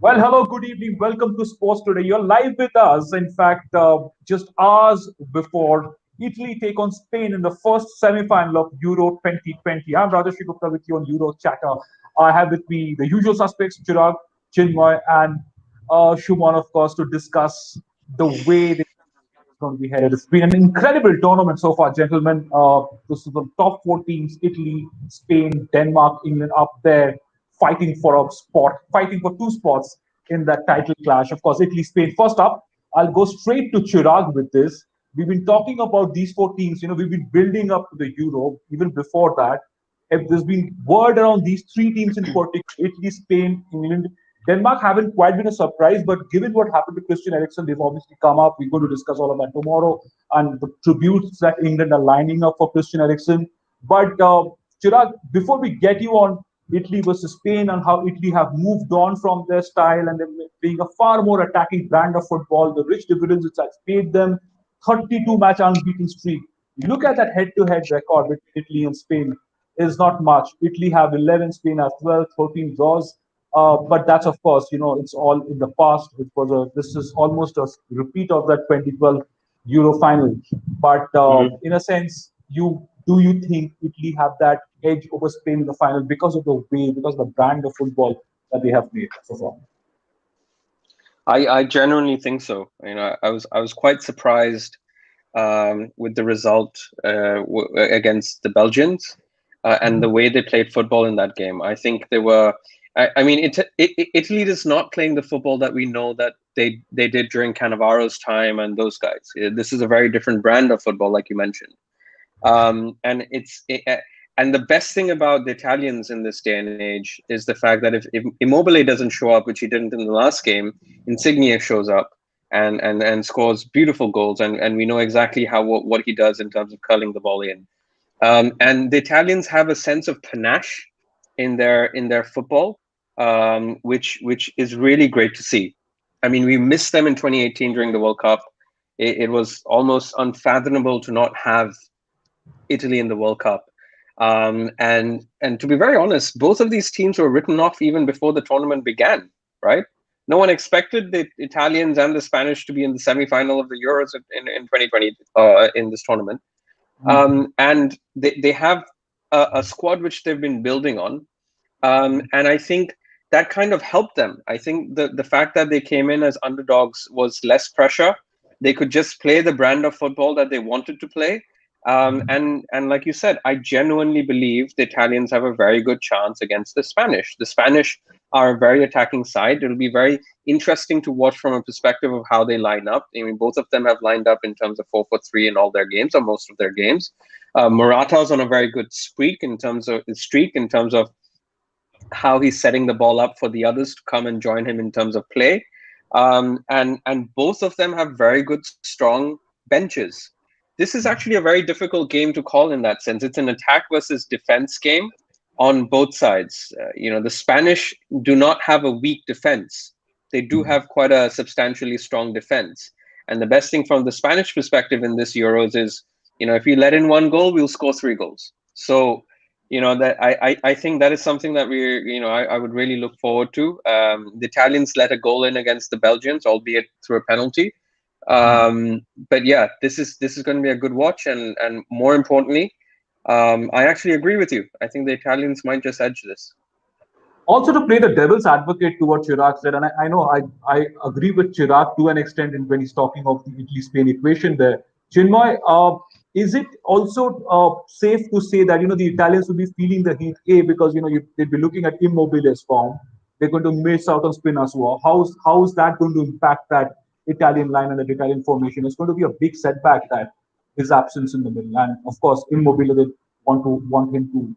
Well, hello, good evening. Welcome to Sports Today. You're live with us. In fact, just hours before Italy take on Spain in the first semi-final of Euro 2020. I'm Rajesh Gupta with you on Euro Chatter. I have with me the usual suspects, Chirag, Chinmoy, and Shuman, of course, to discuss the way the is going to be headed. It's been an incredible tournament so far, gentlemen. This is the top four teams: Italy, Spain, Denmark, England up there, fighting for a spot, fighting for two spots in that title clash. Of course, Italy, Spain. First up, I'll go straight to Chirag with this. We've been talking about these four teams. We've been building up to the Euro even before that. If there's been word around these three teams in particular, Italy, Spain, England, Denmark haven't quite been a surprise, but given what happened to Christian Eriksen, they've obviously come up. We're going to discuss all of that tomorrow and the tributes that England are lining up for Christian Eriksen. But Chirag, before we get you on Italy versus Spain and how Italy have moved on from their style and they're playing a far more attacking brand of football, the rich dividends which has paid them 32 match unbeaten streak. You look at that head-to-head record between Italy and Spain is not much. Italy have 11, Spain have 12, 13 draws. But that's of course, it's all in the past. This is almost a repeat of that 2012 Euro final. But in a sense, you think Italy have that edge over Spain in the final because of the way, because of the brand of football that they have made so far? I genuinely think so. I was quite surprised with the result against the Belgians and the way they played football in that game. I think they were. Italy is not playing the football that we know that they did during Cannavaro's time and those guys. This is a very different brand of football, like you mentioned. And the best thing about the Italians in this day and age is the fact that if Immobile doesn't show up, which he didn't in the last game, Insigne shows up and scores beautiful goals, and we know exactly what he does in terms of curling the ball in. And the Italians have a sense of panache in their football, which is really great to see. I mean, we missed them in 2018 during the World Cup. It was almost unfathomable to not have Italy in the World Cup. And to be very honest, both of these teams were written off even before the tournament began, right? No one expected the Italians and the Spanish to be in the semi-final of the Euros in 2020 in this tournament. And they have a squad which they've been building on. And I think that kind of helped them. I think the fact that they came in as underdogs was less pressure. They could just play the brand of football that they wanted to play. And like you said, I genuinely believe the Italians have a very good chance against the Spanish. The Spanish are a very attacking side. It'll be very interesting to watch from a perspective of how they line up. I mean, both of them have lined up in terms of 4-4-3 in all their games, or most of their games. Morata's on a very good streak in terms of how he's setting the ball up for the others to come and join him in terms of play. And both of them have very good, strong benches. This is actually a very difficult game to call in that sense. It's an attack versus defense game on both sides. The Spanish do not have a weak defense. They do have quite a substantially strong defense. And the best thing from the Spanish perspective in this Euros is, if you let in one goal, we'll score 3 goals. So, that I think that is something that I would really look forward to. The Italians let a goal in against the Belgians, albeit through a penalty. But yeah, this is going to be a good watch, and more importantly, I actually agree with you. I think the Italians might just edge this. Also, to play the devil's advocate to what Chirag said, and I know I agree with Chirag to an extent when he's talking of the Italy-Spain equation there. Chinmoy, is it also safe to say that the Italians will be feeling the heat? Because they'll be looking at Immobile's form. They're going to miss out on Spinazzola. How's that going to impact that Italian line and the Italian formation? It's going to be a big setback, that his absence in the middle. And of course, Immobile, they want him to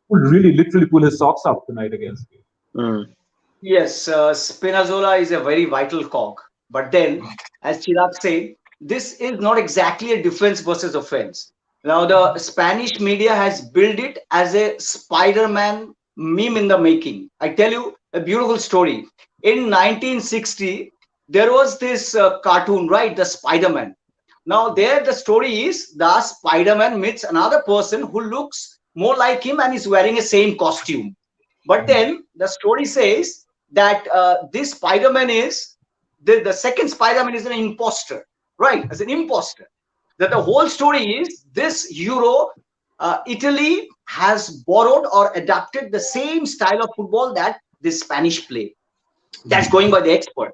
really literally pull his socks up tonight against him. Yes, Spinazzola is a very vital cog. But then, as Chirag said, this is not exactly a defense versus offense. Now, the Spanish media has built it as a Spider-Man meme in the making. I tell you a beautiful story. In 1960, there was this cartoon, right? The Spider-Man. Now, there the story is the Spider-Man meets another person who looks more like him and is wearing a same costume. But then the story says that this Spider-Man is the second Spider-Man is an imposter, right? As an imposter. That the whole story is this Euro, Italy has borrowed or adapted the same style of football that the Spanish play. That's going by the expert.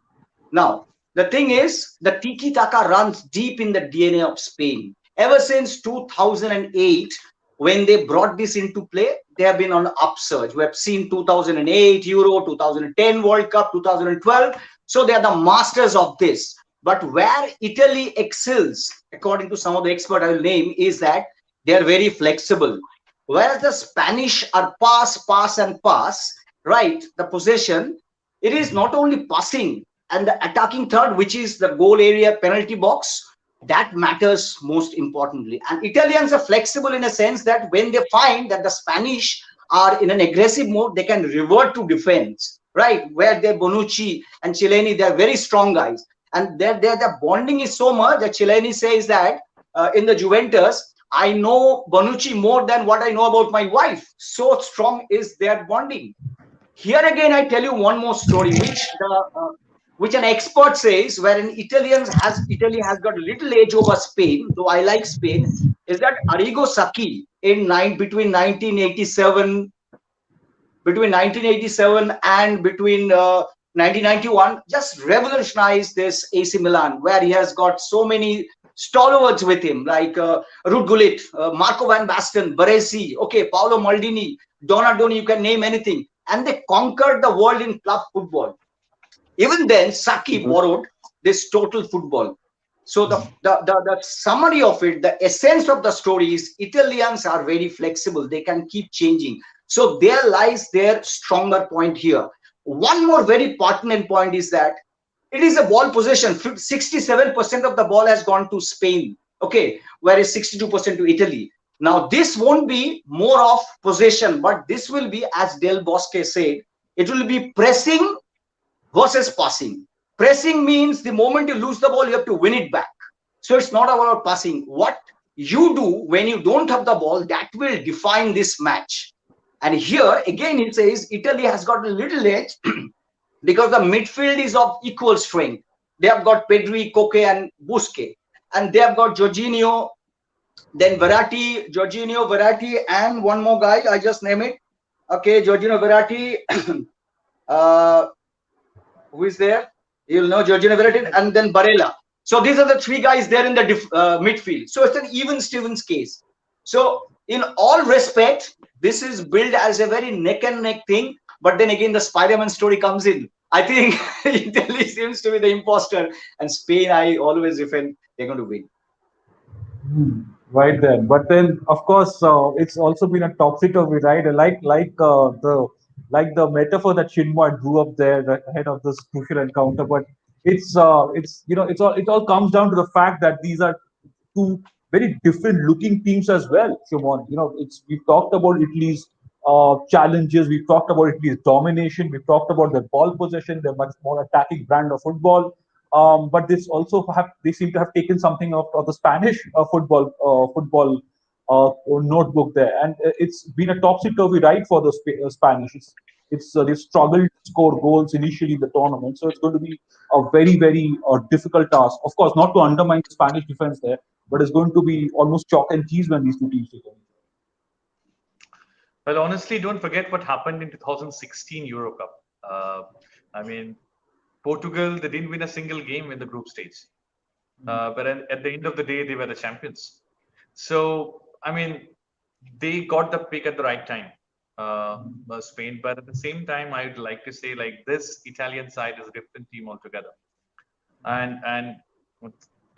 Now, the thing is, the tiki taka runs deep in the DNA of Spain. Ever since 2008, when they brought this into play, they have been on an upsurge. We have seen 2008 Euro, 2010 World Cup, 2012. So they are the masters of this. But where Italy excels, according to some of the experts I will name, is that they are very flexible. Whereas the Spanish are pass, pass, and pass, right? The possession, it is not only passing and the attacking third, which is the goal area penalty box, that matters most importantly. And Italians are flexible in a sense that when they find that the Spanish are in an aggressive mode, they can revert to defense, right? Where they Bonucci and Chileni, they're very strong guys. And their bonding is so much that Chileni says that in the Juventus, I know Bonucci more than what I know about my wife. So strong is their bonding. Here again, I tell you one more story, which an expert says, wherein Italy has got a little edge over Spain, though I like Spain, is that Arrigo Sacchi between 1987 and between 1991 just revolutionized this AC Milan, where he has got so many stalwarts with him, like Ruud Gullit, Marco van Basten, Baresi, okay, Paolo Maldini, Donadoni, you can name anything. And they conquered the world in club football. Even then, Sacchi borrowed this total football. So the summary of it, the essence of the story is Italians are very flexible. They can keep changing. So there lies their stronger point here. One more very pertinent point is that it is a ball possession. 67% of the ball has gone to Spain, okay, whereas 62% to Italy. Now, this won't be more of possession, but this will be, as Del Bosque said, it will be pressing versus passing. Pressing means the moment you lose the ball, you have to win it back. So it's not about passing. What you do when you don't have the ball, that will define this match. And here, again, it says Italy has got a little edge because the midfield is of equal strength. They have got Pedri, Koke, and Busquets. And they have got Jorginho, then Jorginho, Verratti, and one more guy, I just name it. Okay, Jorginho, Verratti, who is there? You'll know Jorginho, Verratti, and then Barella. So these are the three guys there in the midfield. So it's an even Stevens case. So in all respect, this is built as a very neck and neck thing. But then again, the Spider-Man story comes in. I think Italy seems to be the imposter, and Spain, I always defend they're going to win. Right then, but then of course it's also been a topsy-turvy, right? Like the metaphor that Chinmoy drew up there ahead of this crucial encounter. But it's it all comes down to the fact that these are two very different looking teams as well. Shimon, we've talked about Italy's challenges, we've talked about Italy's domination, we've talked about their ball possession, their much more attacking brand of football. But they seem to have taken something of the Spanish football notebook there, and it's been a topsy-turvy ride for the Spanish. They've struggled to score goals initially in the tournament, so it's going to be a very very difficult task. Of course, not to undermine the Spanish defense there, but it's going to be almost chalk and cheese when these two teams take on. Well, honestly, don't forget what happened in 2016 Euro Cup. I mean, Portugal, they didn't win a single game in the group stage. But at the end of the day, they were the champions. So, I mean, they got the pick at the right time, Spain. But at the same time, I'd like to say, like, this Italian side is a different team altogether. And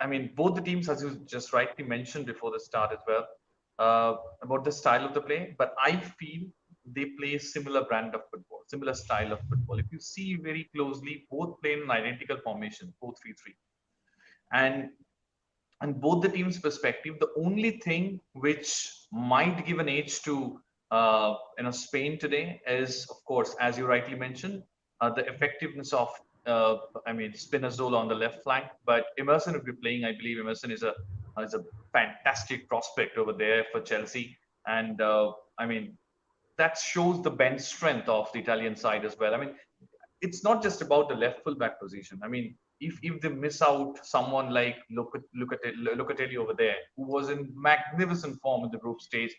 I mean, both the teams, as you just rightly mentioned before the start as well, about the style of the play. But I feel they play a similar brand of football, similar style of football. If you see very closely, both play in an identical formation, 4-3-3. And both the teams' perspective, the only thing which might give an edge to Spain today is, of course, as you rightly mentioned, the effectiveness of Spinazzola on the left flank. But Emerson will be playing. I believe Emerson is a fantastic prospect over there for Chelsea, and that shows the bench strength of the Italian side as well. I mean, it's not just about the left full back position. I mean, if they miss out someone like Locatelli over there, who was in magnificent form in the group stage,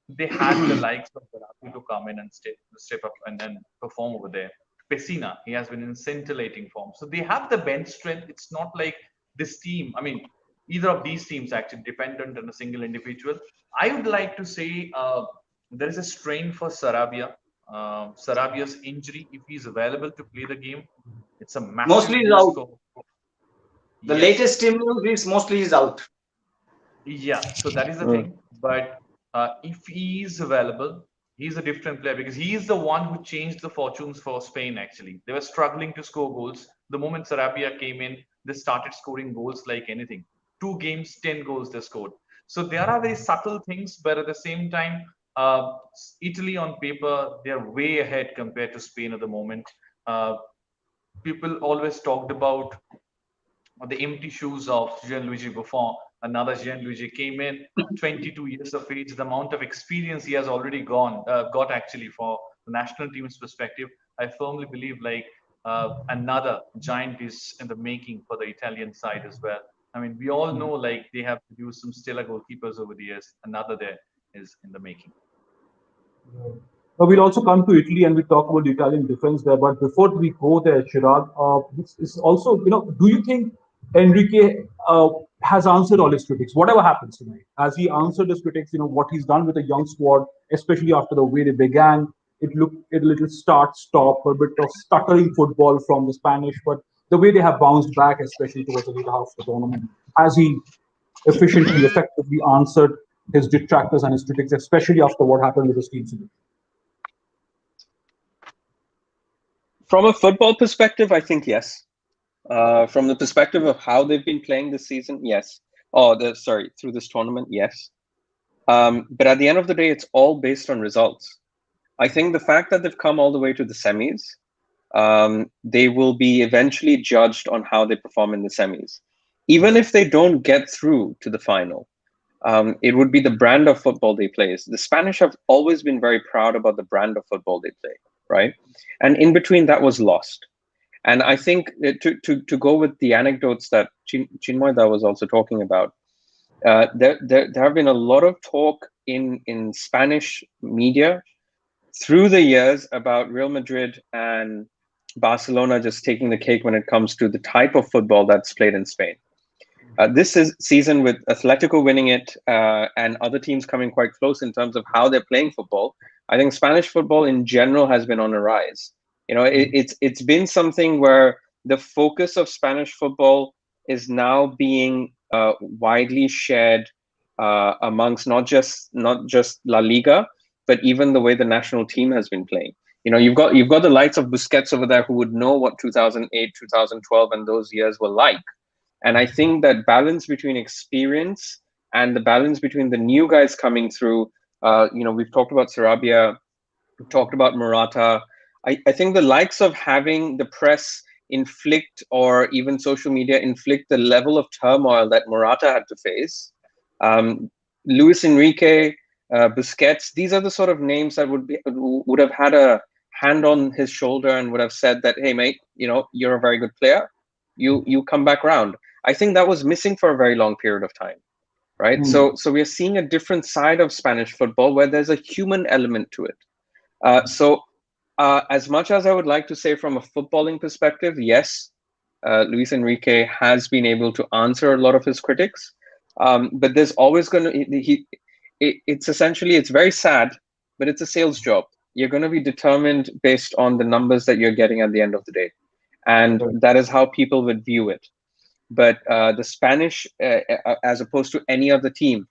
they had the likes of Berardi to come in and step up and perform over there. Pessina, he has been in scintillating form. So they have the bench strength. It's not like this team. I mean, either of these teams actually dependent on a single individual. I would like to say there is a strain for Sarabia. Sarabia's injury, if he's available to play the game, it's a Mostly massive is boost out. for. The Yes. latest team news is mostly is out. Yeah, so that is the thing. But if he is available, he's a different player because he is the one who changed the fortunes for Spain, actually. They were struggling to score goals. The moment Sarabia came in, they started scoring goals like anything. 2 games, 10 goals they scored. So there are very subtle things, but at the same time, uh, Italy on paper, they're way ahead compared to Spain at the moment. Uh, People always talked about the empty shoes of Gianluigi Buffon. Another Gianluigi came in, 22 years of age. The amount of experience he has already got actually for the national team's perspective. I firmly believe like another giant is in the making for the Italian side as well. I mean, we all know like they have produced some stellar goalkeepers over the years. Another there is in the making. We'll also come to Italy and we talk about the Italian defense there. But before we go there, Chirag, this is also, do you think Enrique has answered all his critics? Whatever happens tonight, has he answered his critics? What he's done with a young squad, especially after the way they began. It looked a little start-stop, a bit of stuttering football from the Spanish, but the way they have bounced back, especially towards the later half of the tournament, has he efficiently, effectively answered his detractors and his critics, especially after what happened with his team? From a football perspective, I think yes. From the perspective of how they've been playing this season, yes. Through this tournament, yes. But at the end of the day, it's all based on results. I think the fact that they've come all the way to the semis, they will be eventually judged on how they perform in the semis. Even if they don't get through to the final, it would be the brand of football they play. The Spanish have always been very proud about the brand of football they play, right? And in between, that was lost. And I think to go with the anecdotes that Chinmoy was also talking about, there have been a lot of talk in Spanish media through the years about Real Madrid and Barcelona just taking the cake when it comes to the type of football that's played in Spain. This season with Atletico winning it and other teams coming quite close in terms of how they're playing football, I think Spanish football in general has been on a rise. It's been something where the focus of Spanish football is now being widely shared amongst not just La Liga, but even the way the national team has been playing. You've got the likes of Busquets over there who would know what 2008, 2012, and those years were like. And I think that balance between experience and the balance between the new guys coming through, we've talked about Sarabia, we've talked about Morata. I think the likes of having the press inflict or even social media inflict the level of turmoil that Morata had to face. Luis Enrique, Busquets, these are the sort of names that would have had a hand on his shoulder and would have said that, hey, mate, you're a very good player. You come back round. I think that was missing for a very long period of time, right? So we're seeing a different side of Spanish football where there's a human element to it. As much as I would like to say from a footballing perspective, yes, Luis Enrique has been able to answer a lot of his critics, but there's always going to it's very sad, but it's a sales job. You're going to be determined based on the numbers that you're getting at the end of the day, and that is how people would view it. But the Spanish, as opposed to any other team,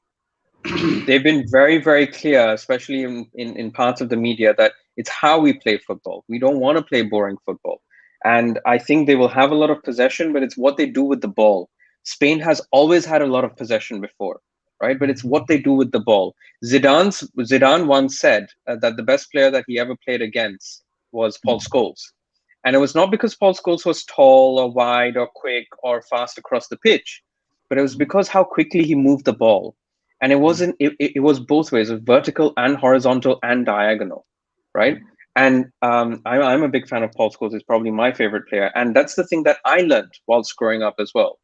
they've been very, very clear, especially in parts of the media, that it's how we play football. We don't want to play boring football. And I think they will have a lot of possession, but it's what they do with the ball. Spain has always had a lot of possession before, right? But it's what they do with the ball. Zidane once said that the best player that he ever played against was Paul Scholes. And it was not because Paul Scholes was tall or wide or quick or fast across the pitch, but it was because how quickly he moved the ball. And it was both ways, vertical and horizontal and diagonal, right? And I'm a big fan of Paul Scholes. He's probably my favorite player. And that's the thing that I learned whilst growing up as well,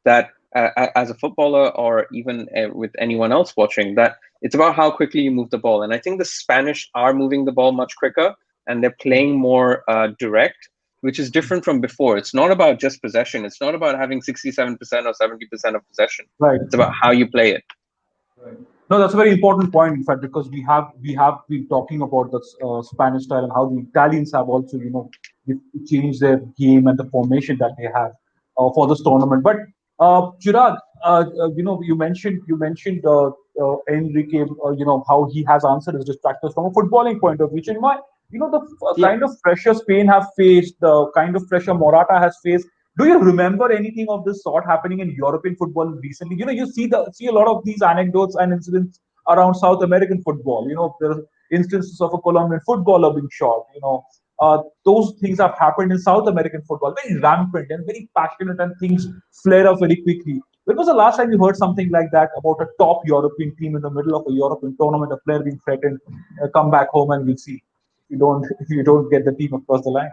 that as a footballer or even with anyone else watching, that it's about how quickly you move the ball. And I think the Spanish are moving the ball much quicker and they're playing more direct, which is different from before. It's not about just possession. It's not about having 67% or 70% of possession. Right. It's about how you play it. Right. No, that's a very important point, in fact, because we have been talking about the Spanish style and how the Italians have also, changed their game and the formation that they have for this tournament. But Chirag, you mentioned Enrique, how he has answered his distractors from a footballing point of view. In my, the Yeah. kind of pressure Spain have faced, the kind of pressure Morata has faced. Do you remember anything of this sort happening in European football recently? You see a lot of these anecdotes and incidents around South American football. There are instances of a Colombian footballer being shot. Those things have happened in South American football, very rampant and very passionate, and things flare up very quickly. When was the last time you heard something like that about a top European team in the middle of a European tournament, a player being threatened, come back home and we'll see if you don't get the team across the line?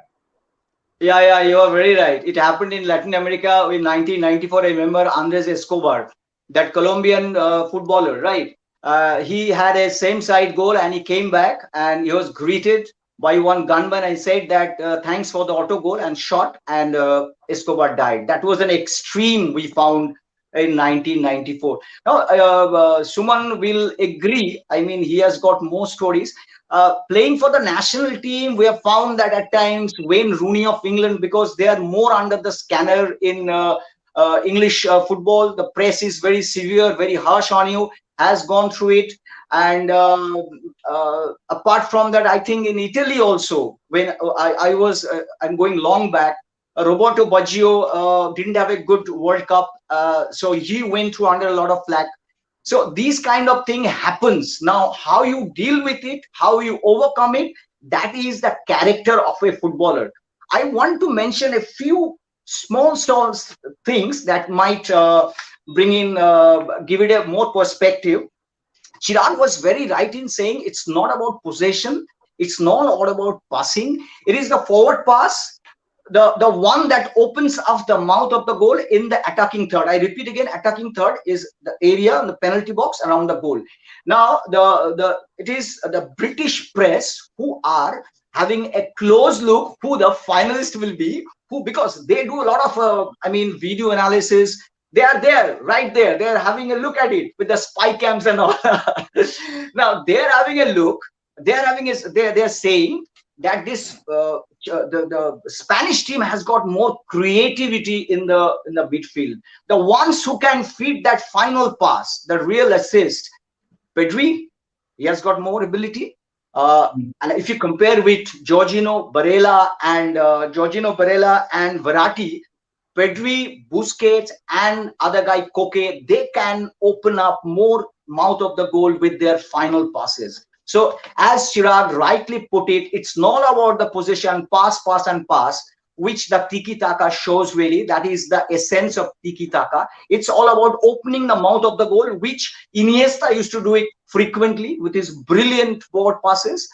Yeah, yeah, you are very right. It happened in Latin America in 1994. I remember Andres Escobar, that Colombian footballer, right? He had a same side goal and he came back and he was greeted by one gunman and said that thanks for the auto goal and shot, and Escobar died. That was an extreme we found in 1994. Now, Suman will agree. I mean, he has got more stories. Playing for the national team, we have found that at times Wayne Rooney of England, because they are more under the scanner in English football, the press is very severe, very harsh on you, has gone through it. And apart from that, I think in Italy also, when I'm going long back, Roberto Baggio didn't have a good World Cup, so he went through under a lot of flack. So these kind of thing happens. Now, how you deal with it, how you overcome it, that is the character of a footballer. I want to mention a few small things that might give it a more perspective. Chirag was very right in saying it's not about possession, it's not all about passing. It is the forward pass, the one that opens up the mouth of the goal in the attacking third. I repeat again, attacking third is the area in the penalty box around the goal. Now, it is the British press who are having a close look who the finalist will be, because they do a lot of video analysis. They are there, right there. They're having a look at it with the spy cams and all. Now they're having a look. They're saying that this the Spanish team has got more creativity in the midfield. The ones who can feed that final pass, the real assist. Pedri, he has got more ability. And if you compare with Jorginho, Barella, and Verratti, Pedri, Busquets, and other guy Koke, they can open up more mouth of the goal with their final passes. So, as Chirag rightly put it, it's not about the position, pass, and pass, which the tiki-taka shows really. That is the essence of tiki-taka. It's all about opening the mouth of the goal, which Iniesta used to do it frequently with his brilliant forward passes.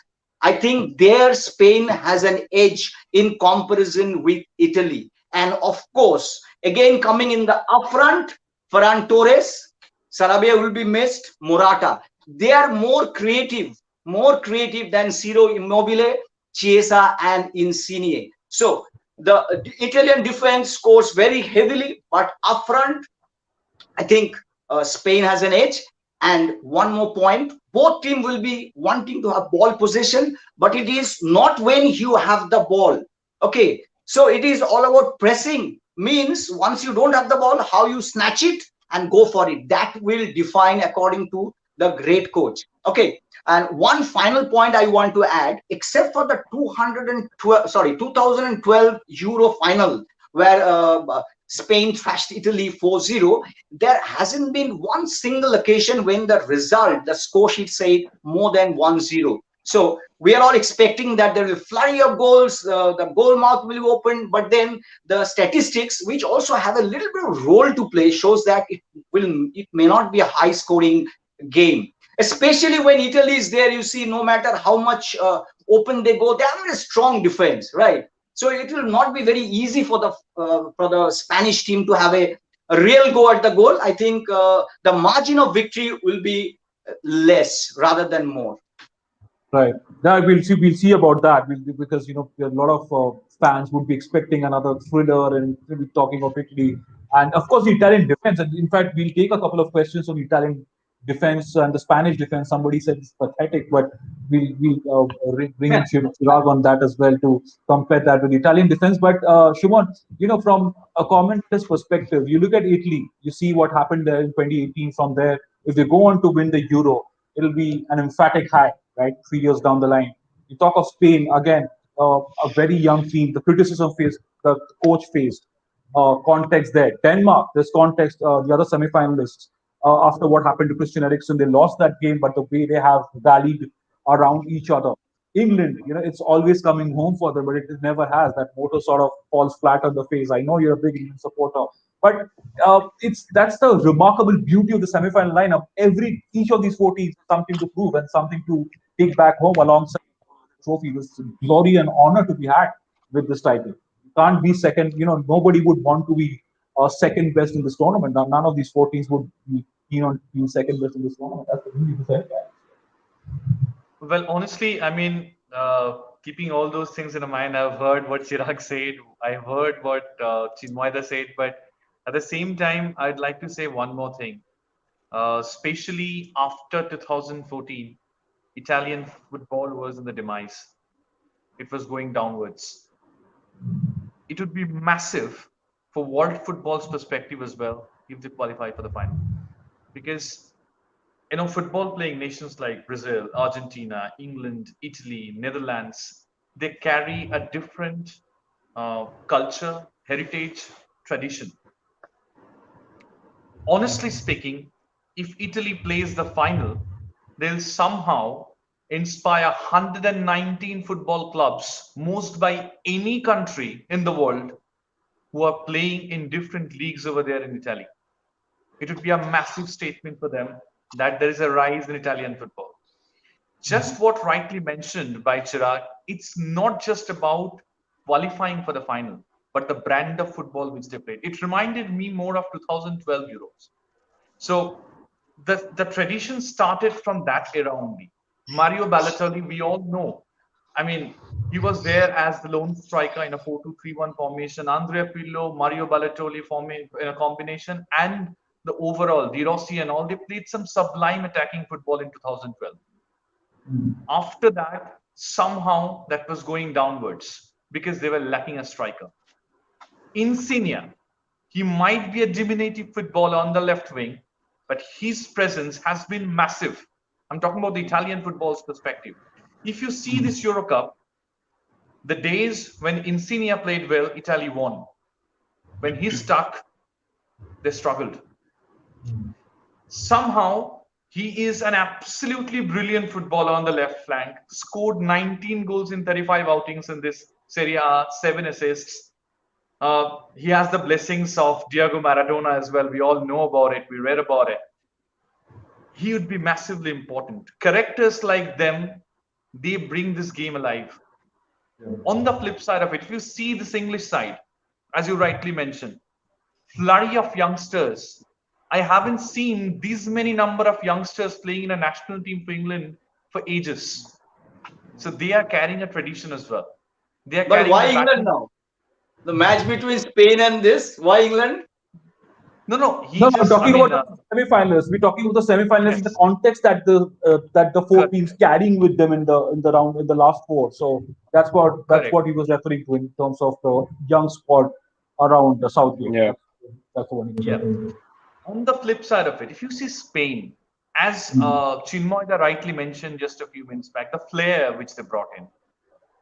I think there Spain has an edge in comparison with Italy. And of course, again coming in the upfront, Ferran Torres, Sarabia will be missed, Morata. They are more creative than Ciro Immobile, Chiesa, and Insigne. So the Italian defense scores very heavily, but upfront, I think Spain has an edge. And one more point, both teams will be wanting to have ball possession, but it is not when you have the ball. Okay, so it is all about pressing. Means once you don't have the ball, how you snatch it and go for it. That will define according to the great coach. Okay, and one final point I want to add, except for the 2012 Euro final, where Spain thrashed Italy 4-0, there hasn't been one single occasion when the score sheet said more than 1-0. So we are all expecting that there will be a flurry of goals, the goal mouth will be open, but then the statistics, which also have a little bit of role to play, shows that it may not be a high scoring game. Especially when Italy is there, you see, no matter how much open they go. They have a strong defense, right? So it will not be very easy for the Spanish team to have a real go at the goal. I think the margin of victory will be less rather than more. Right. That we'll see. We'll see about that. Because a lot of fans would be expecting another thriller, and we'll be talking of Italy, and of course the Italian defense. And in fact, we'll take a couple of questions on the Italian defense and the Spanish defense. Somebody said it's pathetic, but we'll bring in Chirag on that as well to compare that with the Italian defense. But Shuman, from a commentator's perspective, you look at Italy, you see what happened there in 2018. From there, if they go on to win the Euro, it'll be an emphatic high, right? 3 years down the line. You talk of Spain again, a very young team. The criticism faced, the coach faced, context there. Denmark, there's context. The other semi-finalists, after what happened to Christian Eriksen, they lost that game, but the way they have rallied around each other. England, it's always coming home for them, but it never has. That motor sort of falls flat on the face. I know you're a big England supporter, but that's the remarkable beauty of the semi-final lineup. Each of these four teams has something to prove and something to take back home alongside the trophy. It's glory and honor to be had with this title. You can't be second. Nobody would want to be second best in this tournament. None of these four teams would be keen on being second best in this tournament. That's the beauty of the Well, honestly, I mean, keeping all those things in mind, I've heard what Chirag said, I've heard what Chinmoyda said, but at the same time, I'd like to say one more thing. Especially after 2014, Italian football was in the demise. It was going downwards. It would be massive for world football's perspective as well if they qualify for the final. Because football playing nations like Brazil, Argentina, England, Italy, Netherlands, they carry a different culture, heritage, tradition. Honestly speaking, if Italy plays the final, they'll somehow inspire 119 football clubs, most by any country in the world, who are playing in different leagues over there in Italy. It would be a massive statement for them that there is a rise in Italian football. Just what rightly mentioned by Chirag, it's not just about qualifying for the final, but the brand of football which they played. It reminded me more of 2012 Euros. So the tradition started from that era only. Mario Balotelli, we all know. I mean, he was there as the lone striker in a 4-2-3-1 formation. Andrea Pirlo, Mario Balotelli in a combination, and the overall, De Rossi and all, they played some sublime attacking football in 2012. After that, somehow that was going downwards because they were lacking a striker. Insigne, he might be a diminutive footballer on the left wing, but his presence has been massive. I'm talking about the Italian football's perspective. If you see this Euro Cup, the days when Insigne played well, Italy won. When he stuck, they struggled. Somehow, he is an absolutely brilliant footballer on the left flank, scored 19 goals in 35 outings in this Serie A, 7 assists. He has the blessings of Diego Maradona as well. We all know about it. We read about it. He would be massively important. Characters like them, they bring this game alive. Yeah. On the flip side of it, if you see this English side, as you rightly mentioned, flurry of youngsters. I haven't seen these many number of youngsters playing in a national team for England for ages. So they are carrying a tradition as well. But why England now? The match between Spain and this, why England? No. I'm talking about the semi-finalists. We're talking about the semi-finalists in the context that the four teams carrying with them in the last four. So that's what he was referring to in terms of the young squad around the Southgate. Yeah, that's the one. Yeah. On the flip side of it, if you see Spain, as Chinmoyda rightly mentioned just a few minutes back, the flair which they brought in,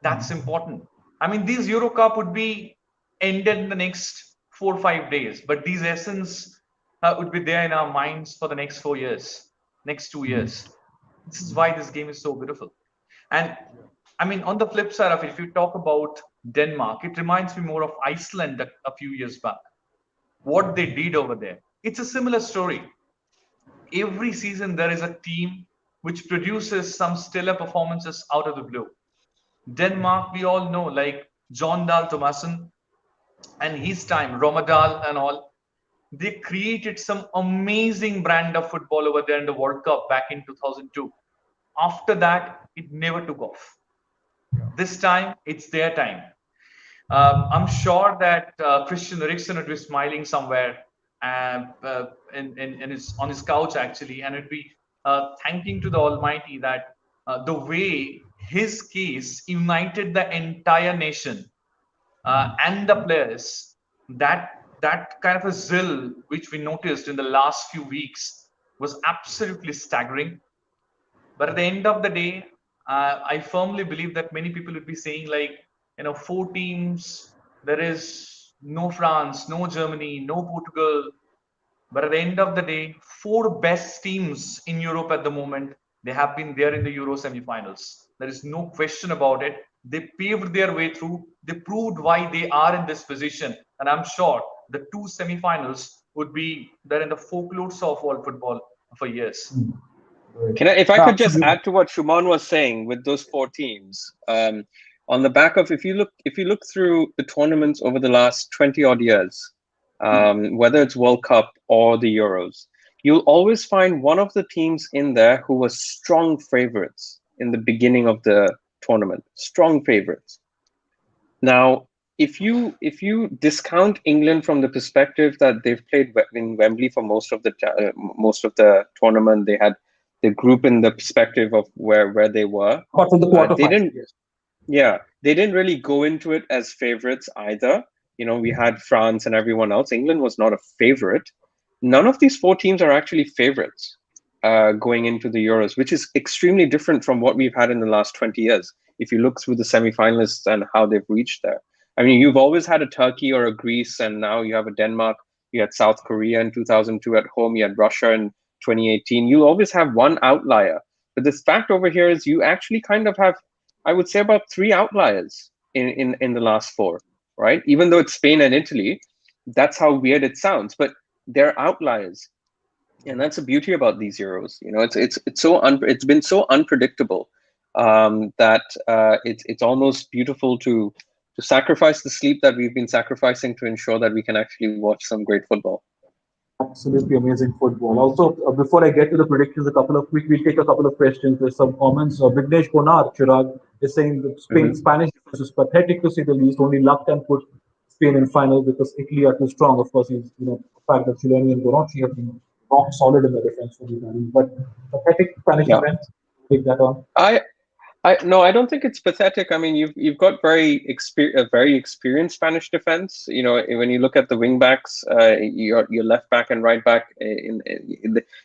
that's important. I mean, this Euro Cup would be ended in the next 4 or 5 days, but these essence would be there in our minds for the next 4 years, next 2 years. This is why this game is so beautiful. And I mean, on the flip side of it, if you talk about Denmark, it reminds me more of Iceland a few years back. What they did over there. It's a similar story. Every season, there is a team which produces some stellar performances out of the blue. Denmark, we all know, like John Dahl Tomasson and his time, Romadal and all, they created some amazing brand of football over there in the World Cup back in 2002. After that, it never took off. This time, it's their time. I'm sure that Christian Eriksen would be smiling somewhere on his couch actually, and would be thanking to the Almighty that the way his case united the entire nation and the players. That kind of a zeal which we noticed in the last few weeks was absolutely staggering. But at the end of the day, I firmly believe that many people would be saying like, four teams, there is no France, no Germany, no Portugal. But at the end of the day, four best teams in Europe at the moment, they have been there in the Euro semifinals. There is no question about it. They paved their way through. They proved why they are in this position. And I'm sure the two semifinals would be there in the folklores of world football for years. If I could just add to what Shuman was saying with those four teams, on the back of if you look through the tournaments over the last 20 odd years, whether it's World Cup or the Euros, you'll always find one of the teams in there who was strong favorites in the beginning of the tournament, strong favorites. Now, if you discount England from the perspective that they've played in Wembley for most of the tournament, they had the group in the perspective of where they were. They didn't really go into it as favorites either. We had France and everyone else. England was not a favorite. None of these four teams are actually favorites going into the Euros, which is extremely different from what we've had in the last 20 years. If you look through the semifinalists and how they've reached there. I mean, you've always had a Turkey or a Greece, and now you have a Denmark. You had South Korea in 2002 at home. You had Russia in 2018. You always have one outlier. But this fact over here is you actually kind of have, I would say, about three outliers in the last four, right? Even though it's Spain and Italy, that's how weird it sounds, but they're outliers. And that's the beauty about these Euros. It's been so unpredictable that it's almost beautiful to sacrifice the sleep that we've been sacrificing to ensure that we can actually watch some great football. Absolutely amazing football. Also, before I get to the predictions, we'll take a couple of questions. There's some comments. Vignesh Bonar, Chirag, is saying that Spanish defense is pathetic to say the least. Only luck can put Spain in final because Italy are too strong. Of course, the fact that Chileni and Bonucci have been rock solid in the defense for the Italians. But pathetic Spanish defense, take that on. No, I don't think it's pathetic. I mean, you've got a very experienced Spanish defense. When you look at the wing backs, your left back and right back,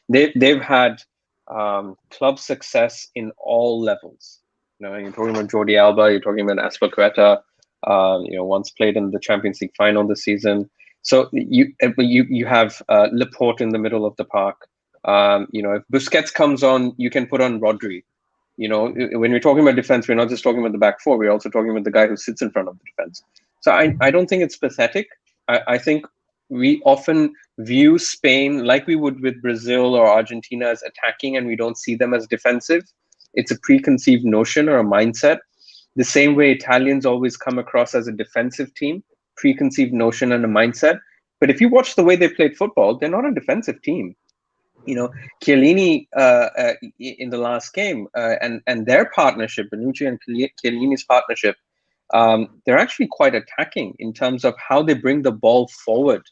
they've had club success in all levels. You're talking about Jordi Alba, you're talking about Azpilicueta. Once played in the Champions League final this season. So you have Laporte in the middle of the park. If Busquets comes on, you can put on Rodri. When we're talking about defense, we're not just talking about the back four. We're also talking about the guy who sits in front of the defense. So I don't think it's pathetic. I think we often view Spain like we would with Brazil or Argentina as attacking, and we don't see them as defensive. It's a preconceived notion or a mindset. The same way Italians always come across as a defensive team, preconceived notion and a mindset. But if you watch the way they played football, they're not a defensive team. Chiellini in the last game and their partnership, Bonucci and Chiellini's partnership, they're actually quite attacking in terms of how they bring the ball forward.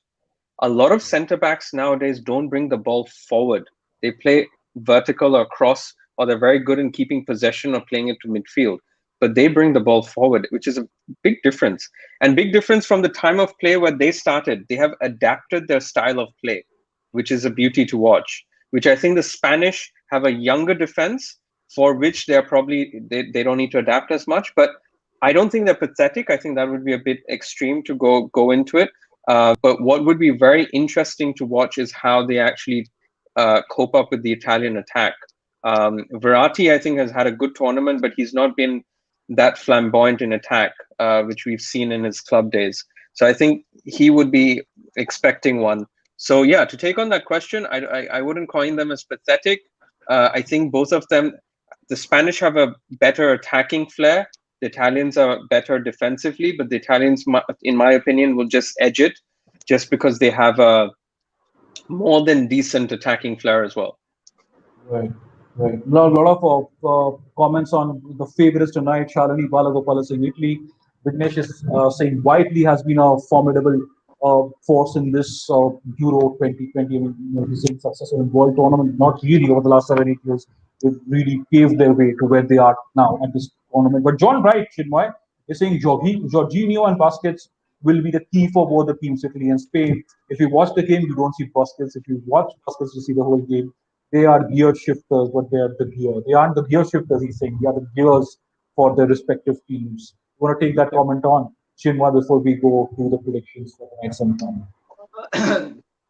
A lot of center backs nowadays don't bring the ball forward. They play vertical or cross, or they're very good in keeping possession or playing it to midfield. But they bring the ball forward, which is a big difference. And big difference from the time of play where they started. They have adapted their style of play, which is a beauty to watch, which I think the Spanish have a younger defense for which they're probably, they don't need to adapt as much. But I don't think they're pathetic. I think that would be a bit extreme to go into it. But what would be very interesting to watch is how they actually cope up with the Italian attack. Verratti, I think, has had a good tournament, but he's not been that flamboyant in attack, which we've seen in his club days. So I think he would be expecting one. So yeah, to take on that question, I wouldn't coin them as pathetic. I think both of them, the Spanish have a better attacking flair. The Italians are better defensively, but the Italians, in my opinion, will just edge it just because they have a more than decent attacking flair as well. Right, right. A lot of comments on the favorites tonight. Shalini Balagopala saying Italy. Vignesh is saying Whiteley has been a formidable force in this Euro 2020. I mean, he's been successful in World Tournament. Not really over the last 7-8 years. They've really paved their way to where they are now at this tournament. But John Wright, Chinmoy, is saying Jorginho and Busquets will be the key for both the teams, Italy and Spain. If you watch the game, you don't see Busquets. If you watch Busquets, you see the whole game. They are gear shifters, but they are the gear. They aren't the gear shifters, he's saying. They are the gears for their respective teams. You want to take that comment on, Chinwa, before we go to the predictions for the next sometime?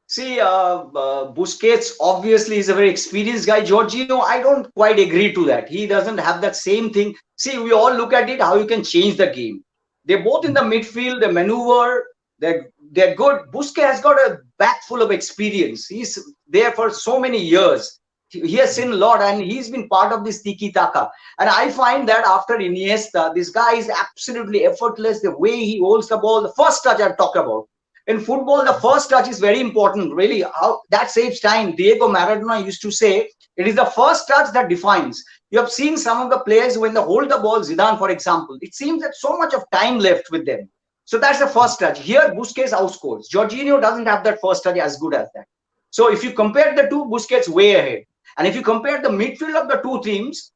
See, Busquets obviously is a very experienced guy. Jorginho, I don't quite agree to that. He doesn't have that same thing. See, we all look at it, how you can change the game. They're both in the midfield, they maneuver, they're good. Busquets has got a back full of experience. He's there for so many years. He has seen a lot, and he's been part of this tiki-taka. And I find that after Iniesta, this guy is absolutely effortless. The way he holds the ball, the first touch I've talked about. In football, the first touch is very important. Really, how that saves time. Diego Maradona used to say, it is the first touch that defines. You have seen some of the players when they hold the ball, Zidane, for example, it seems that so much of time left with them. So that's the first touch. Here, Busquets outscores. Jorginho doesn't have that first touch as good as that. So if you compare the two, Busquets way ahead. And if you compare the midfield of the two teams,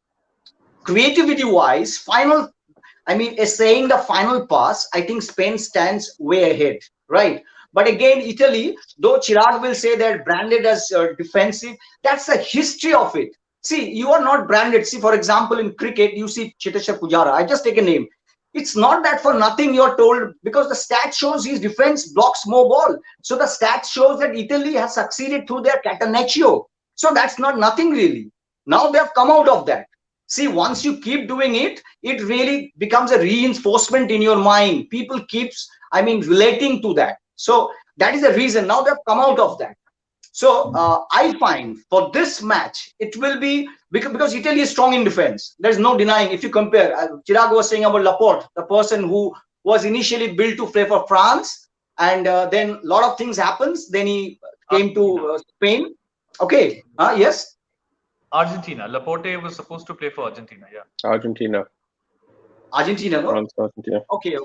creativity-wise, saying the final pass, I think Spain stands way ahead, right? But again, Italy, though Chirag will say they're branded as defensive, that's the history of it. See, you are not branded. See, for example, in cricket, you see Cheteshwar Pujara. I just take a name. It's not that for nothing you're told, because the stat shows his defense blocks more ball. So the stat shows that Italy has succeeded through their Catenaccio. So that's not nothing really. Now they have come out of that. See, once you keep doing it, it really becomes a reinforcement in your mind. People keeps, relating to that. So that is the reason. Now they've come out of that. So I find for this match, it will be because Italy is strong in defense. There's no denying. If you compare, Chirag was saying about Laporte, the person who was initially built to play for France, and then a lot of things happens. Then he came to Spain. Okay. Yes. Argentina. Laporte was supposed to play for Argentina. Yeah. Argentina, no? France, Argentina. Okay.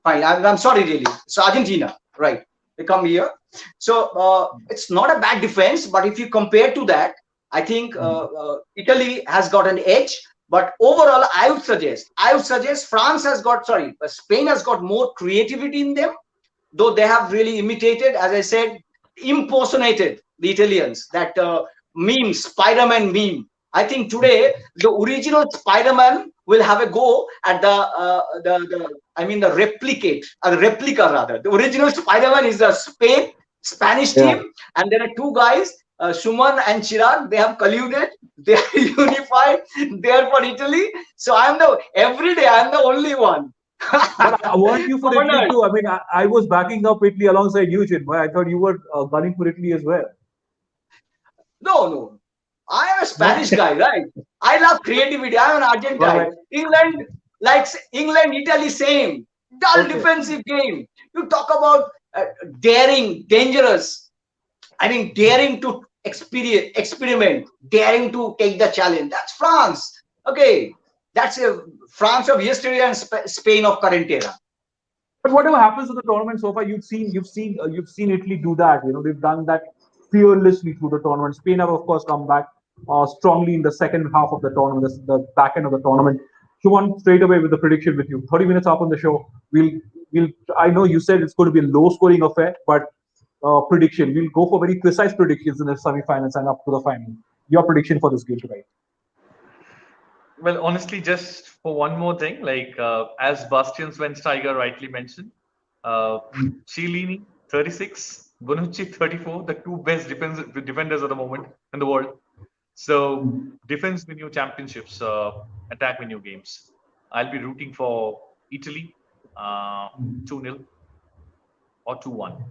Fine. I'm sorry, really. So Argentina, right? They come here. So it's not a bad defense, but if you compare to that, I think Italy has got an edge. But overall, I would suggest Spain has got more creativity in them, though they have really imitated, as I said, impersonated the Italians. That meme, Spider-Man meme. I think today the original Spider-Man will have a go at the replica rather. The original Spider-Man is the Spanish team, and there are two guys, Shuman and Chirag. They have colluded. They are unified. They are for Italy. So every day I'm the only one. But I want you for Italy too. I was backing up Italy alongside you, Chinmay. I thought you were gunning for Italy as well. No. I am a Spanish guy, right? I love creativity. I am an Argentine. Right. England, Italy, same. Dull defensive game. You talk about daring, dangerous. Daring to experiment, daring to take the challenge. That's France. Okay. That's France of yesterday and Spain of current era. But whatever happens in the tournament so far, you've seen Italy do that. They've done that fearlessly through the tournament. Spain have, of course, come back strongly in the second half of the tournament, the back end of the tournament. Shuman, straight away with the prediction with you. 30 minutes up on the show. I know you said it's going to be a low-scoring affair, but prediction. We'll go for very precise predictions in the semi-finals and up to the final. Your prediction for this game tonight? Well, honestly, just for one more thing, as Bastian Schweinsteiger rightly mentioned, Chiellini 36, Bonucci 34, the two best defenders at the moment in the world. So defense win you championships, attack win you games. I'll be rooting for Italy 2-0 or 2-1.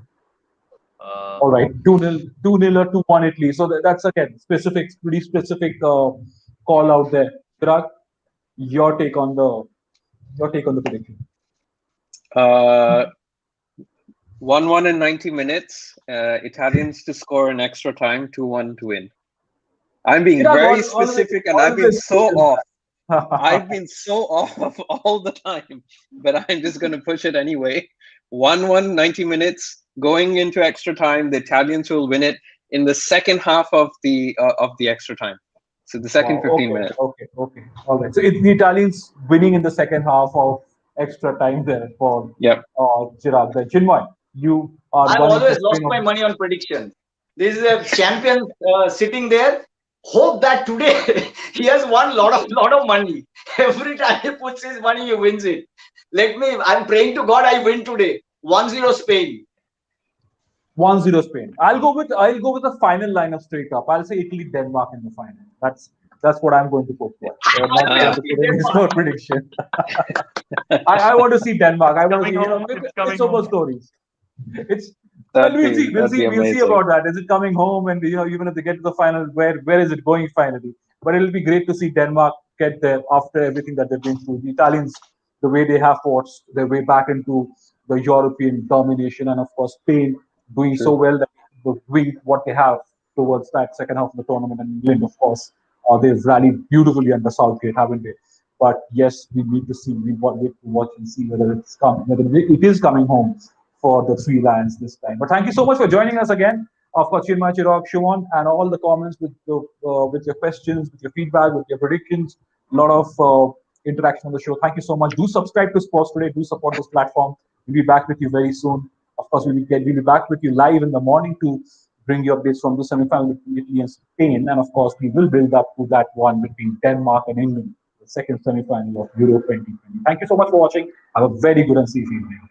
All right, 2-0 or 2-1 Italy. So that's again pretty specific call out there. Chirag, your take on the Your take on the prediction? 1-1 in 90 minutes. Italians to score in extra time, 2-1 to win. I'm being Chirag, very always, specific, and I've been so pushes off. that. I've been so off all the time, but I'm just going to push it anyway. 1-1, 90 minutes, going into extra time. The Italians will win it in the second half of the extra time. So the second Wow, 15 okay, minutes. okay, okay. All right. So it's the Italians winning in the second half of extra time there for Yep. Chirag. Then Chinmay, you are I've gunning for always lost Spain. my money on prediction. This is a champion sitting there. Hope that today he has won lot of money. Every time he puts his money, he wins it. I'm praying to God I win today. 1-0 Spain. 1-0 Spain. I'll go with the final line of straight up. I'll say Italy Denmark in the final. That's what I'm going to go for. Not going to put any score prediction. I want to see Denmark. I want to coming see home. It's coming it's over home. stories. It's well, we'll see. We'll see. We'll see about that. Is it coming home? And even if they get to the final, where is it going finally? But it'll be great to see Denmark get there after everything that they've been through. The Italians, the way they have forged their way back into the European domination, and of course Spain doing so well that they're doing what they have towards that second half of the tournament. And England, of course, they've rallied beautifully under Southgate, haven't they? But yes, we need to see. We want to watch and see whether whether it is coming home for the three lions this time. But thank you so much for joining us again. Of course, Chinmay, Chirag, Shimon, and all the comments with your questions, with your feedback, with your predictions. A lot of interaction on the show. Thank you so much. Do subscribe to Sports Today. Do support this platform. We'll be back with you very soon. Of course, we'll be back with you live in the morning to bring you updates from the semi-final between Italy and Spain. And of course, we will build up to that one between Denmark and England, the second semi-final of Euro 2020. Thank you so much for watching. Have a very good and safe evening.